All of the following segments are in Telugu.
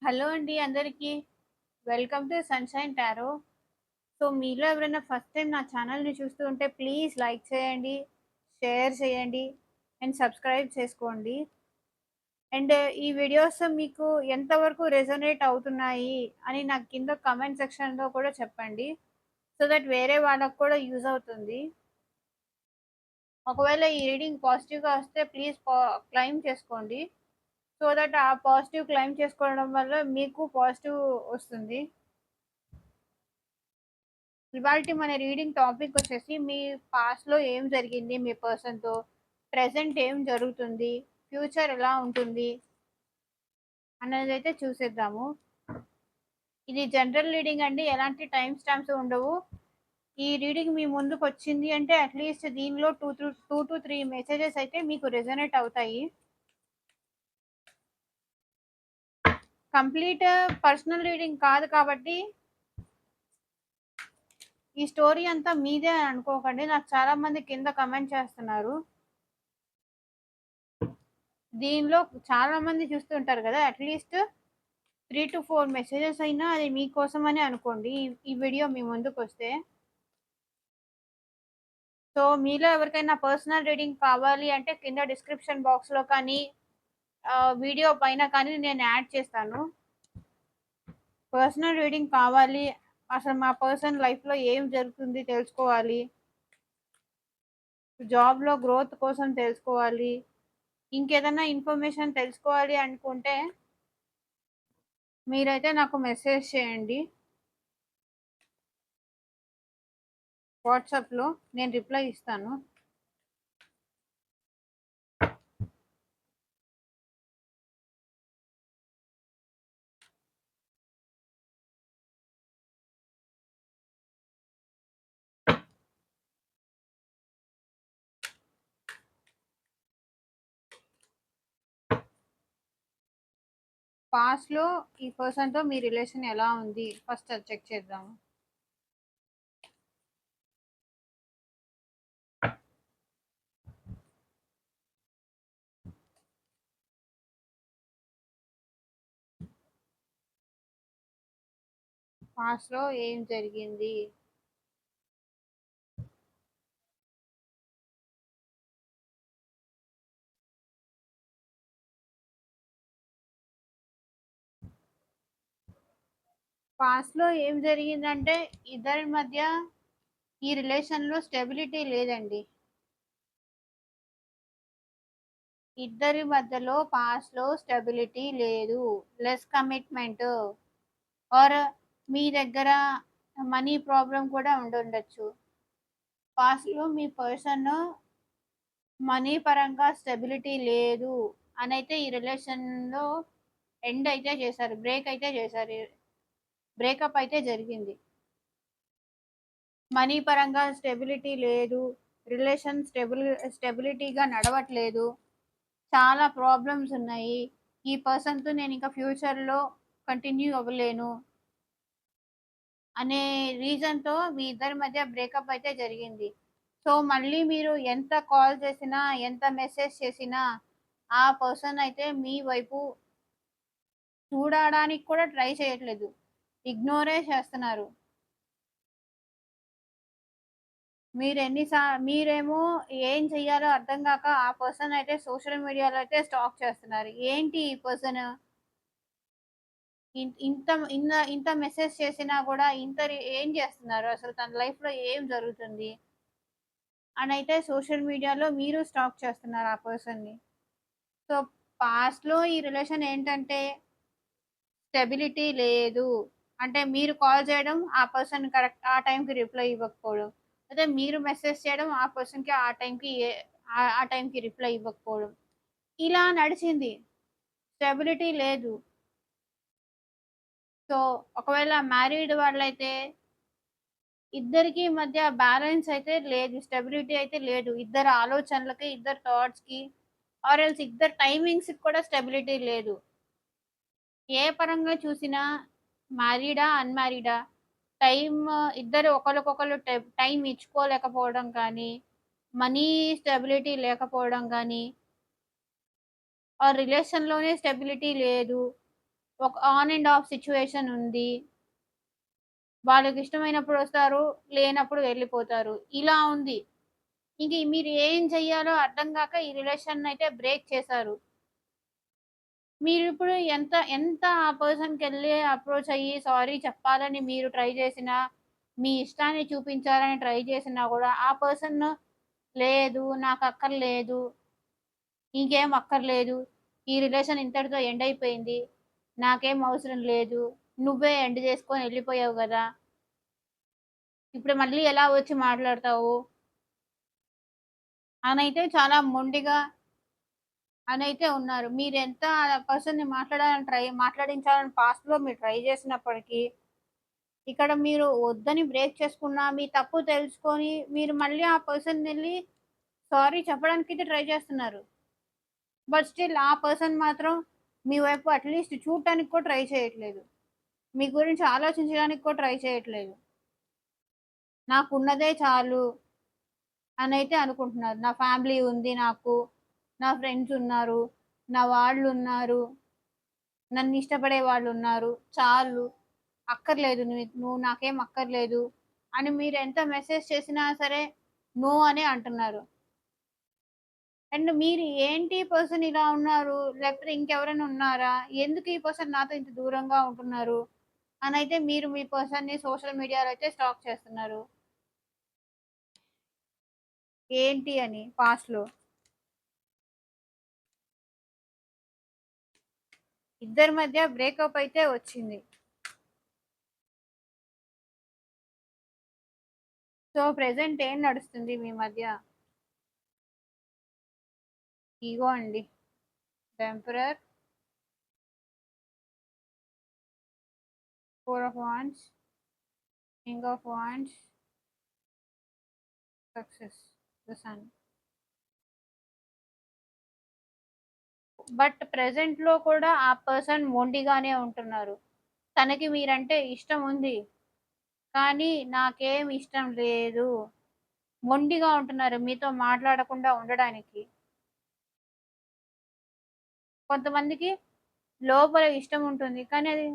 హలో అండి అందరికీ. Welcome to sunshine tarot. So, మీలో ఎవరైనా ఫస్ట్ టైమ్ నా ఛానల్‌ని చూస్తూ ఉంటే ప్లీజ్ లైక్ చేయండి, షేర్ చేయండి అండ్ సబ్స్క్రైబ్ చేసుకోండి. అండ్ ఈ వీడియోస్ మీకు ఎంతవరకు రెజొనేట్ అవుతున్నాయి అని నాకు కింద కామెంట్ సెక్షన్‌లో కూడా చెప్పండి. సో దట్ వేరే వాళ్ళకి కూడా యూజ్ అవుతుంది. ఒకవేళ ఈ రీడింగ్ పాజిటివ్‌గా వస్తే ప్లీజ్ క్లెయిమ్ చేసుకోండి. సో దట్ ఆ పాజిటివ్ క్లెయిమ్ చేసుకోవడం వల్ల మీకు పాజిటివ్ వస్తుంది. ఇవాల్టి మన రీడింగ్ టాపిక్ వచ్చేసి మీ పాస్ట్‌లో ఏం జరిగింది మీ పర్సన్‌తో, ప్రెజెంట్ ఏం జరుగుతుంది, ఫ్యూచర్ ఎలా ఉంటుంది అన్నదైతే చూసేద్దాము. ఇది జనరల్ రీడింగ్ అండి. ఎలాంటి టైమ్ స్టాంప్స్ ఉండవు. ఈ రీడింగ్ మీ ముందుకొచ్చింది అంటే అట్‌లీస్ట్ దీనిలో 2-3 మెసేజెస్ అయితే మీకు రెజొనేట్ అవుతాయి. కంప్లీట్ పర్సనల్ రీడింగ్ కాదు కాబట్టి ఈ స్టోరీ అంతా మీదే అని అనుకోకండి. నాకు చాలా మంది కింద కామెంట్ చేస్తున్నారు. దీనిలో చాలా మంది చూస్తుంటారు కదా! అట్‌లీస్ట్ 3-4 మెసేజెస్ అయినా అది మీకోసమనే అనుకోండి. ఈ వీడియో మీ ముందుకొస్తే. సో, మీలో ఎవరికైనా పర్సనల్ రీడింగ్ కావాలి అంటే కింద డిస్క్రిప్షన్ బాక్స్‌లో కానీ, వీడియో పైన కానీ నేను యాడ్ చేస్తాను. పర్సనల్ రీడింగ్ కావాలి, అసలు మా పర్సన్ లైఫ్‌లో ఏం జరుగుతుంది తెలుసుకోవాలి, జాబ్‌లో గ్రోత్ కోసం తెలుసుకోవాలి, ఇంకేదైనా ఇన్ఫర్మేషన్ తెలుసుకోవాలి అనుకుంటే మీరైతే నాకు మెసేజ్ చేయండి. వాట్సాప్‌లో నేను రిప్లై ఇస్తాను. పాస్ట్‌లో ఈ పర్సన్‌తో మీ రిలేషన్ ఎలా ఉంది? ఫస్ట్ అది చెక్ చేద్దాము. పాస్ట్‌లో ఏం జరిగింది? పాస్ట్‌లో ఏం జరిగిందంటే ఇద్దరి మధ్య ఈ రిలేషన్‌లో స్టెబిలిటీ లేదండి. ఇద్దరి మధ్యలో పాస్ట్‌లో స్టెబిలిటీ లేదు. లెస్ కమిట్మెంట్ ఆర్ మీ దగ్గర మనీ ప్రాబ్లమ్ కూడా ఉండుండొచ్చు. పాస్ట్‌లో మీ పర్సన్ మనీ పరంగా స్టెబిలిటీ లేదు అనైతే ఈ రిలేషన్‌లో ఎండ్ అయితే చేశారు. బ్రేక్ అయితే చేశారు. బ్రేకప్ అయితే జరిగింది. మనీ పరంగా స్టెబిలిటీ లేదు. రిలేషన్ స్టెబిలిటీగా నడవట్లేదు. చాలా ప్రాబ్లమ్స్ ఉన్నాయి. ఈ పర్సన్‌తో నేనింక ఫ్యూచర్‌లో కంటిన్యూ అవ్వలేను అనే రీజన్‌తో మీ ఇద్దరి మధ్య బ్రేకప్ అయితే జరిగింది. సో, మళ్ళీ మీరు ఎంత కాల్ చేసినా, ఎంత మెసేజ్ చేసినా, ఆ పర్సన్ అయితే మీ వైపు చూడడానికి కూడా ట్రై చేయట్లేదు. ఇగ్నోరే చేస్తున్నారు. మీరేమో ఏం చెయ్యాలో అర్థం గాక ఆ పర్సన్ అయితే సోషల్ మీడియాలో అయితే స్టాక్ చేస్తున్నారు. ఏంటి ఈ పర్సన్ ఇంత మెసేజ్ చేసినా గూడా ఏం చేస్తున్నారు? అసలు తన లైఫ్‌లో ఏం జరుగుతుంది? అనైతే సోషల్ మీడియాలో మీరు స్టాక్ చేస్తున్నారు ఆ పర్సన్‌ని. సో, పాస్ట్‌లో ఈ రిలేషన్ ఏంటంటే స్టెబిలిటీ లేదు. అంటే మీరు కాల్ చేయడం, ఆ పర్సన్ కరెక్ట్ ఆ టైంకి రిప్లై ఇవ్వకపోవడం. అదే మీరు మెసేజ్ చేయడం, ఆ పర్సన్‌కి ఆ టైంకి ఆ టైంకి రిప్లై ఇవ్వకపోవడం. ఇలా నడిచింది. స్టెబిలిటీ లేదు. సో, ఒకవేళ మ్యారీడ్ వాళ్ళైతే ఇద్దరికీ మధ్య బ్యాలెన్స్ అయితే లేదు. స్టెబిలిటీ అయితే లేదు. ఇద్దరి ఆలోచనలకి, ఇద్దరి థాట్స్‌కి ఆర్ ఎల్స్ ఇద్దరి టైమింగ్స్‌కి కూడా స్టెబిలిటీ లేదు. ఏ పరంగా చూసినా మ్యారీడా? అన్‌మ్యారీడా? టైమ్ ఇద్దరు ఒకళ్ళకొకళ్ళు టైమ్ ఇచ్చుకోలేకపోవడం కానీ, మనీ స్టెబిలిటీ లేకపోవడం గానీ, రిలేషన్‌లోనే స్టెబిలిటీ లేదు. ఒక ఆన్ అండ్ ఆఫ్ సిట్యుయేషన్ ఉంది. వాళ్ళకిష్టమైనప్పుడు వస్తారు, లేనప్పుడు వెళ్ళిపోతారు. ఇలా ఉంది. ఇంక మీరు ఏం చెయ్యాలో అర్థం గాక ఈ రిలేషన్నయితే బ్రేక్ చేశారు. మీరిప్పుడు ఎంత ఎంత ఆ పర్సన్‌కెళ్ళి అప్రోచ్ అయ్యి సారీ చెప్పాలని మీరు ట్రై చేసినా, మీ ఇష్టాన్ని చూపించాలని ట్రై చేసినా గూడా, ఆ పర్సన్ లేదు నాకక్కర్లేదు, ఇంకేం అక్కర్లేదు, ఈ రిలేషన్ ఇంతటితో ఎండ్ అయిపోయింది, నాకేం అవసరం లేదు, నువ్వే ఎండ్ చేసుకొని ఎళ్ళిపోయావు గదా! ఇప్పుడు మళ్ళీ ఎలా వచ్చి మాట్లాడతావు? అనైతే చాలా మొండిగా అనైతే ఉన్నారు. మీరెంత ఆ పర్సన్‌ని మాట్లాడించాలని పాస్ట్‌లో మీరు ట్రై చేసినప్పటికీ, ఇక్కడ మీరు వద్దని బ్రేక్ చేసుకున్నా, మీ తప్పు తెలుసుకొని, మీరు మళ్ళీ ఆ పర్సన్‌నెళ్లి సారీ చెప్పడానికైతే ట్రై చేస్తున్నారు. బట్ స్టిల్ ఆ పర్సన్ మాత్రం మీ వైపు అట్‌లీస్ట్ చూడటానికి కూడా ట్రై చేయట్లేదు. మీ గురించి ఆలోచించడానికి కూడా ట్రై చేయట్లేదు. నాకున్నదే చాలు అనైతే అనుకుంటున్నారు. నా ఫ్యామిలీ ఉంది నాకు. నా ఫ్రెండ్స్ ఉన్నారు. నా వాళ్ళున్నారు. నన్నిష్టపడే వాళ్ళున్నారు. చాలు. అక్కర్లేదు నువ్వు నాకేం అక్కర్లేదు అని మీరెంత మెసేజ్ చేసినా సరే, నో అనే అంటున్నారు. అండ్ మీరు ఏంటి ఈ పర్సన్ ఇలా ఉన్నారు? లేకపోతే ఇంకెవరైనా ఉన్నారా? ఎందుకు ఈ పర్సన్ నాతో ఇంత దూరంగా ఉంటున్నారు? అనైతే మీరు మీ పర్సన్‌ని సోషల్ మీడియాలో అయితే స్టాక్ చేస్తున్నారు. ఏంటి అని పాస్ట్‌లో. ఇద్దరి మధ్య బ్రేకప్ అయితే వచ్చింది. సో, ప్రెజెంట్ ఏం నడుస్తుంది మీ మధ్య? ఇగో అండి. Emperor, 4 of wands, king of wands, success, the sun. But ప్రెజెంట్‌లో కూడా ఆ పర్సన్ మొండిగానే ఉంటున్నారు. తనకి మీరంటే ఇష్టం ఉంది. కానీ నాకేం ఇష్టం లేదు. మొండిగా ఉంటున్నారు మీతో మాట్లాడకుండా ఉండడానికి. కొంతమందికి లోపల ఇష్టం ఉంటుంది. కానీ అది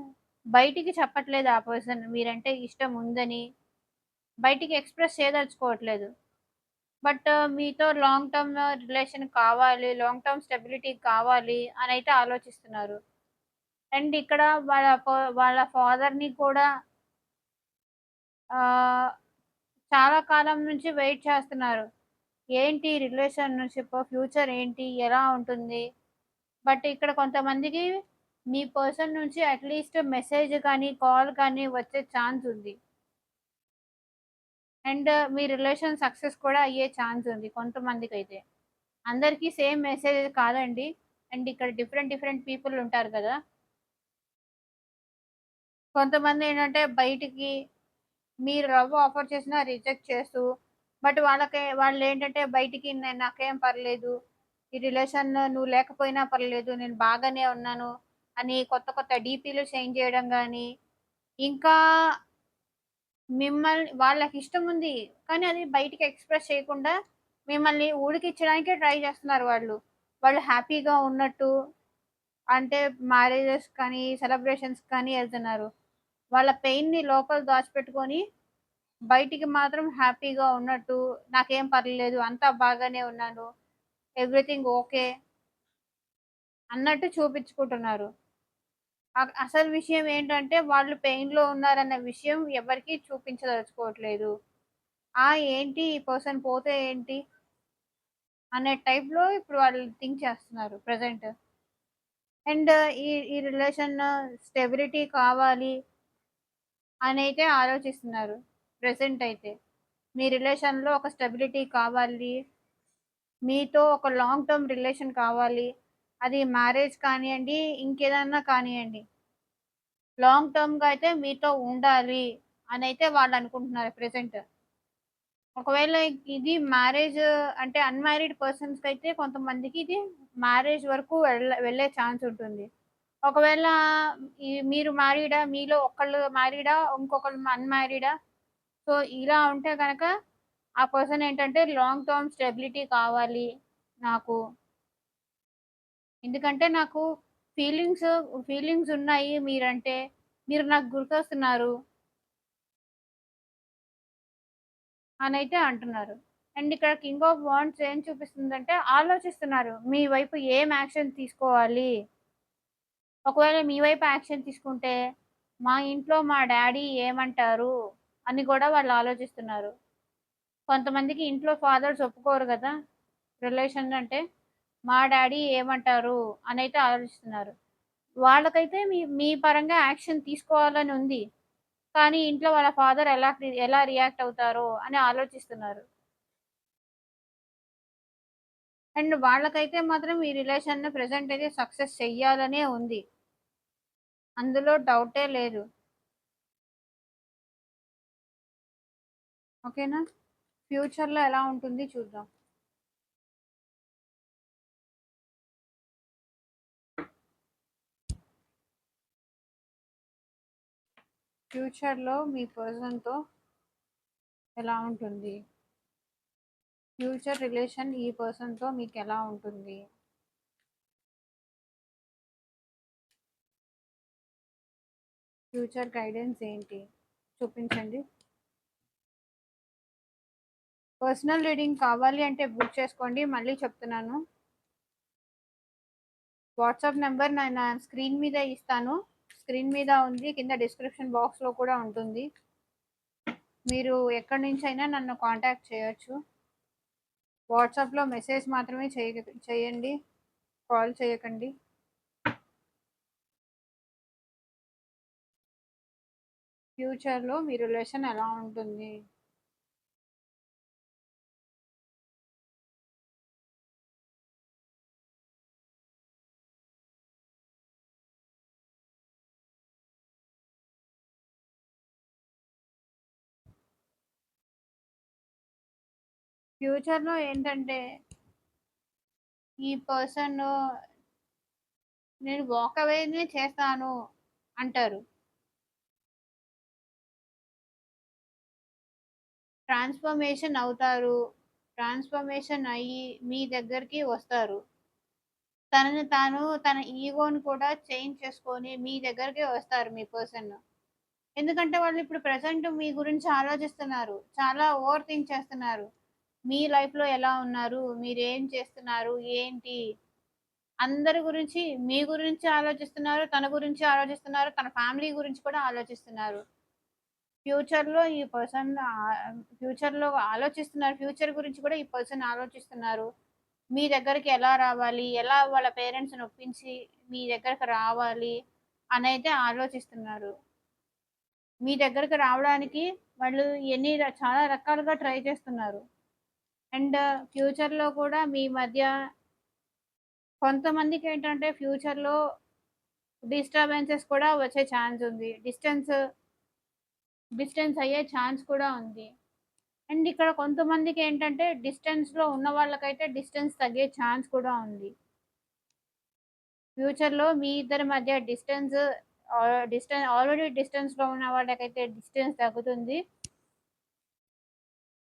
బయటికి చెప్పట్లేదు ఆ పర్సన్. మీరంటే ఇష్టం ఉందని బయటికి ఎక్స్‌ప్రెస్ చేయదలుచుకోవట్లేదు. బట్ మీతో లాంగ్ టర్మ్ రిలేషన్ కావాలి, లాంగ్ టర్మ్ స్టెబిలిటీ కావాలి అనైతే ఆలోచిస్తున్నారు. అండ్ ఇక్కడ వాళ్ళ ఫాదర్‌ని కూడా ఆహ్, చాలా కాలం నుంచి వెయిట్ చేస్తున్నారు. ఏంటి రిలేషన్‌షిప్ ఫ్యూచర్ ఏంటి? ఎలా ఉంటుంది? బట్ ఇక్కడ కొంతమందికి మీ పర్సన్ నుంచి అట్‌లీస్ట్ మెసేజ్ కానీ, కాల్ కానీ వచ్చే ఛాన్స్ ఉంది. అండ్ మీ రిలేషన్ సక్సెస్ కూడా అయ్యే ఛాన్స్ ఉంది కొంతమందికైతే. అందరికీ సేమ్ మెసేజ్ కాదండి. అండ్ ఇక్కడ డిఫరెంట్ డిఫరెంట్ పీపుల్ ఉంటారు కదా! కొంతమందేంటంటే బయటికి మీరు లవ్ ఆఫర్ చేసినా రిజెక్ట్ చేస్తూ, బట్ వాళ్ళేంటంటే బయటికి నాకేం పర్లేదు, ఈ రిలేషన్‌లో నువ్వు లేకపోయినా పర్లేదు, నేను బాగానే ఉన్నాను అని కొత్త కొత్త డీపీలు చేంజ్ చేయడం గానీ, ఇంకా వాళ్ళకిష్టముంది. కానీ అది బయటికి ఎక్స్‌ప్రెస్ చేయకుండా మిమ్మల్ని ఉడికిచ్చడానికే ట్రై చేస్తున్నారు వాళ్ళు. వాళ్ళు హ్యాపీగా ఉన్నట్టు అంటే మ్యారేజెస్ కానీ, సెలబ్రేషన్స్ కానీ ఎళ్తున్నారు. వాళ్ళ పెయిన్‌ని లోపల దాచిపెట్టుకొని బయటికి మాత్రం హ్యాపీగా ఉన్నట్టు, నాకేం పర్లేదు, అంతా బాగానే ఉన్నాను, ఎవ్రీథింగ్ ఓకే అన్నట్టు చూపించుకుంటున్నారు. అసలు విషయం ఏంటంటే వాళ్ళు పెయిన్‌లో ఉన్నారన్న విషయం ఎవరికీ చూపించదలుచుకోవట్లేదు. ఏంటి ఈ పర్సన్ పోతే ఏంటి అనే టైప్‌లో ఇప్పుడు వాళ్ళు థింక్ చేస్తున్నారు ప్రెజెంట్. అండ్ ఈ ఈ రిలేషన్ స్టెబిలిటీ కావాలి అనైతే ఆలోచిస్తున్నారు ప్రెజెంట్ అయితే. మీ రిలేషన్‌లో ఒక స్టెబిలిటీ కావాలి. మీతో ఒక లాంగ్ టర్మ్ రిలేషన్ కావాలి. అది మ్యారేజ్ కానియండి, ఇంకేదన్నా కానియండి. లాంగ్ టర్మ్‌గా అయితే మీతో ఉండాలి అనైతే వాళ్ళనుకుంటున్నారు ప్రెజెంట్. ఒకవేళ ఇది మ్యారేజ్ అంటే అన్‌మ్యారీడ్ పర్సన్స్‌కైతే కొంతమందికి ఇది మ్యారేజ్ వరకు వెళ్ళే ఛాన్స్ ఉంటుంది. ఒకవేళ మీరు మ్యారీడా? మీలో ఒకళ్ళు మ్యారీడా? ఇంకొకళ్ళు అన్‌మ్యారీడా? సో, ఇలా ఉంటే గనక ఆ పర్సన్ ఏంటంటే లాంగ్ టర్మ్ స్టెబిలిటీ కావాలి నాకు. ఎందుకంటే నాకు ఫీలింగ్స్ ఫీలింగ్స్ ఉన్నాయి మీరంటే, మీరు నాకు గుర్తొస్తున్నారు అనైతే అంటున్నారు. అండ్ ఇక్కడ కింగ్ ఆఫ్ వాండ్స్ ఏం చూపిస్తుందంటే ఆలోచిస్తున్నారు. మీ వైపు ఏం యాక్షన్ తీసుకోవాలి? ఒకవేళ మీ వైపు యాక్షన్ తీసుకుంటే, మా ఇంట్లో మా డ్యాడీ ఏమంటారు? అని కూడా వాళ్ళు ఆలోచిస్తున్నారు. కొంతమందికి ఇంట్లో ఫాదర్స్ ఒప్పుకోరు గదా! రిలేషన్ అంటే, మా డ్యాడీ ఏమంటారు? అనైతే ఆలోచిస్తున్నారు. వాళ్ళకైతే మీ మీ పరంగా యాక్షన్ తీసుకోవాలని ఉంది. కానీ ఇంట్లో వాళ్ళ ఫాదర్ ఎలా రియాక్ట్ అవుతారో అని ఆలోచిస్తున్నారు. అండ్ వాళ్ళకైతే మాత్రం ఈ రిలేషన్‌ని ప్రెజెంట్ అయితే సక్సెస్ చెయ్యాలనే ఉంది. అందులో డౌటే లేదు. ఓకేనా? ఫ్యూచర్‌లో ఎలా ఉంటుంది చూద్దాం. ఫ్యూచర్‌లో మీ పర్సన్‌తో ఎలా ఉంటుంది? ఫ్యూచర్ రిలేషన్ ఈ పర్సన్‌తో మీకెలా ఉంటుంది? ఫ్యూచర్ గైడెన్స్ ఏంటి? చూపించండి. పర్సనల్ రీడింగ్ కావాలి అంటే బుక్ చేసుకోండి. మళ్ళీ చెప్తున్నాను. వాట్సాప్ నంబర్ నా స్క్రీన్ మీద ఇస్తాను. స్క్రీన్ మీద ఉంది. కింద డిస్క్రిప్షన్ బాక్స్‌లో కూడా ఉంటుంది. మీరు ఎక్కడి నుంచైనా నన్ను కాంటాక్ట్ చేయొచ్చు. వాట్సాప్‌లో మెసేజ్ మాత్రమే చేయండి. కాల్ చేయకండి. ఫ్యూచర్‌లో మీ రిలేషన్ ఎలా ఉంటుంది? ఫ్యూచర్‌లో ఏంటంటే ఈ పర్సన్ నేను వాక్ అవేనే చేస్తాను అంటారు. ట్రాన్స్‌ఫర్మేషన్ అవుతారు. ట్రాన్స్‌ఫర్మేషన్ అయ్యి మీ దగ్గరికి వస్తారు. తనని తాను తన ఈగోని కూడా చేంజ్ చేసుకొని మీ దగ్గరికే వస్తారు మీ పర్సన్. ఎందుకంటే వాళ్ళిప్పుడు ప్రెజెంట్ మీ గురించి ఆలోచిస్తున్నారు. చాలా ఓవర్ థింక్ చేస్తున్నారు. మీ లైఫ్‌లో ఎలా ఉన్నారు? మీరేం చేస్తున్నారు? ఏంటి? అందరి గురించి మీ గురించి ఆలోచిస్తున్నారు. తన గురించి ఆలోచిస్తున్నారు. తన ఫ్యామిలీ గురించి కూడా ఆలోచిస్తున్నారు. ఫ్యూచర్‌లో ఈ పర్సన్ ఫ్యూచర్‌లో ఆలోచిస్తున్నారు. ఫ్యూచర్ గురించి కూడా ఈ పర్సన్ ఆలోచిస్తున్నారు. మీ దగ్గరికి ఎలా రావాలి? ఎలా వాళ్ళ పేరెంట్స్‌ని ఒప్పించి మీ దగ్గరకు రావాలి అనైతే ఆలోచిస్తున్నారు. మీ దగ్గరికి రావడానికి వాళ్ళు చాలా రకాలుగా ట్రై చేస్తున్నారు. అండ్ ఫ్యూచర్‌లో కూడా మీ మధ్య కొంతమందికేంటంటే ఫ్యూచర్‌లో డిస్టర్బెన్సెస్ కూడా వచ్చే ఛాన్స్ ఉంది. డిస్టెన్స్ అయ్యే ఛాన్స్ కూడా ఉంది. అండ్ ఇక్కడ కొంతమందికేంటంటే డిస్టెన్స్‌లో ఉన్న వాళ్ళకైతే డిస్టెన్స్ తగ్గే ఛాన్స్ కూడా ఉంది. ఫ్యూచర్‌లో మీ ఇద్దరి మధ్య ఆల్రెడీ డిస్టెన్స్‌లో ఉన్న వాళ్ళకైతే డిస్టెన్స్ తగ్గుతుంది.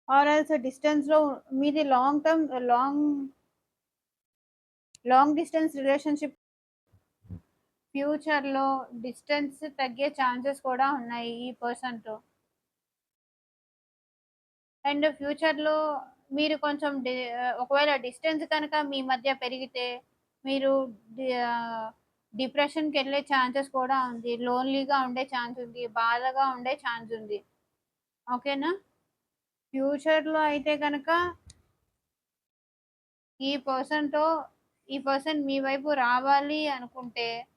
ఆర్ ఎల్స్ డిస్టెన్స్‌లో మీది లాంగ్ డిస్టెన్స్ రిలేషన్‌షిప్ ఫ్యూచర్‌లో డిస్టెన్స్ తగ్గే ఛాన్సెస్ కూడా ఉన్నాయి ఈ పర్సన్‌తో. అండ్ ఫ్యూచర్‌లో మీరు కొంచెం ఒకవేళ డిస్టెన్స్ కనుక మీ మధ్య పెరిగితే మీరు డిప్రెషన్‌కెళ్ళే ఛాన్సెస్ కూడా ఉంది. లోన్‌లీగా ఉండే ఛాన్స్ ఉంది. బాధగా ఉండే ఛాన్స్ ఉంది. ఓకేనా? ఫ్యూచర్‌లో అయితే గనక ఈ పర్సన్‌తో ఈ పర్సన్ మీ వైపు రావాలి అనుకుంటే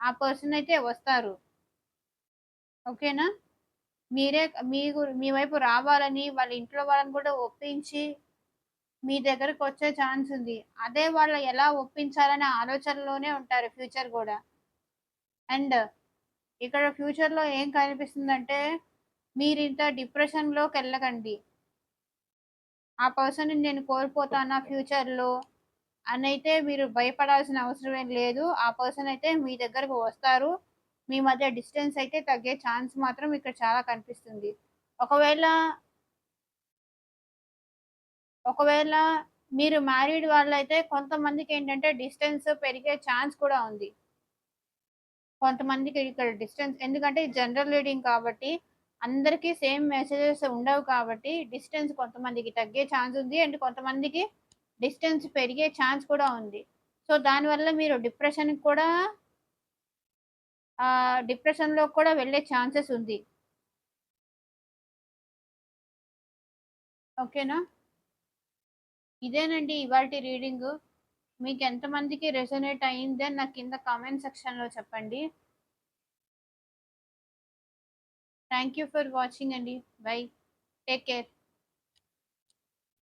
ఆ పర్సన్ అయితే వస్తారు. ఓకేనా? మీరే మీ వైపు రావాలని వాళ్ళ ఇంట్లో వాళ్ళని కూడా ఒప్పించి మీ దగ్గరకొచ్చే ఛాన్స్ ఉంది. అదే వాళ్ళు ఎలా ఒప్పించాలనే ఆలోచనలోనే ఉంటారు ఫ్యూచర్ గూడా. అండ్ ఇక్కడ ఫ్యూచర్‌లో ఏం కనిపిస్తుందంటే మీరింత డిప్రెషన్‌లోకెళ్ళకండి. ఆ పర్సన్‌ని నేను కోల్పోతానా ఫ్యూచర్‌లో అనైతే మీరు భయపడాల్సిన అవసరం ఏం లేదు. ఆ పర్సన్ అయితే మీ దగ్గరకు వస్తారు. మీ మధ్య డిస్టెన్స్ అయితే తగ్గే ఛాన్స్ మాత్రం ఇక్కడ చాలా కనిపిస్తుంది. ఒకవేళ ఒకవేళ మీరు మ్యారీడ్ వాళ్ళైతే కొంతమందికేంటంటే డిస్టెన్స్ పెరిగే ఛాన్స్ కూడా ఉంది. కొంతమందికి ఇక్కడ డిస్టెన్స్ ఎందుకంటే జనరల్ రీడింగ్ కాబట్టి అందరికీ సేమ్ మెసేజెస్ ఉండవు కాబట్టి డిస్టెన్స్ కొంతమందికి తగ్గే ఛాన్స్ ఉంది. అండ్ కొంతమందికి డిస్టెన్స్ పెరిగే ఛాన్స్ కూడా ఉంది. సో, దానివల్ల మీరు డిప్రెషన్‌లోకి కూడా వెళ్ళే ఛాన్సెస్ ఉంది. ఓకేనా? ఇదేనండి ఇవాల్టి రీడింగు. మీకెంతమందికి రెసొనేట్ అయిందని నాకు కింద కామెంట్ సెక్షన్‌లో చెప్పండి. థాంక్ యూ ఫర్ వాచింగ్ అండి. బై. Take care.